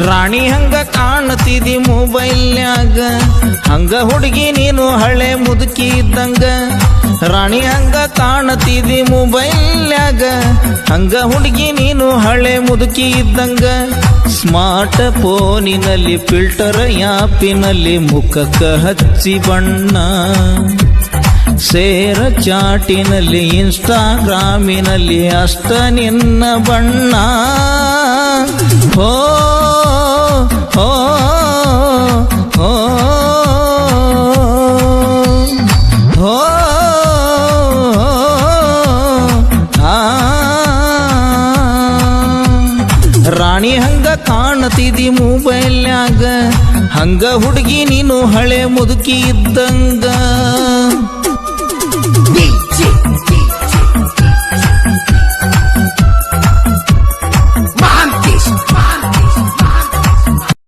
ರಾಣಿ ಹಂಗ ಕಾಣ್ತಿದಿ ಮೊಬೈಲ್ನ್ಯಾಗ, ಹಂಗ ಹುಡುಗಿ ನೀನು ಹಳೆ ಮುದುಕಿ ಇದ್ದಂಗ. ರಾಣಿ ಹಂಗ ಕಾಣ್ತಿದಿ ಮೊಬೈಲ್ನ್ಯಾಗ, ಹಂಗ ಹುಡುಗಿ ನೀನು ಹಳೆ ಮುದುಕಿ ಇದ್ದಂಗ. ಸ್ಮಾರ್ಟ್ ಫೋನಿನಲ್ಲಿ ಫಿಲ್ಟರ್ ಯಾಪಿನಲ್ಲಿ ಮುಖಕ್ಕ ಹಚ್ಚಿ ಬಣ್ಣ, ಸೇರ ಚಾಟಿನಲ್ಲಿ ಇನ್ಸ್ಟಾಗ್ರಾಮಿನಲ್ಲಿ ಅಷ್ಟ ನಿನ್ನ ಬಣ್ಣ. ಹೋ ಹೋ ಹೋ ಹೋ ಆ ರಾಣಿ ಹಂಗ ಕಾಣ್ತಿದಿ ಮೊಬೈಲ್ನ್ಯಾಗ, ಹಂಗ ಹುಡುಗಿ ನೀನು ಹಳೆ ಮುದುಕಿ ಇದ್ದಂಗ.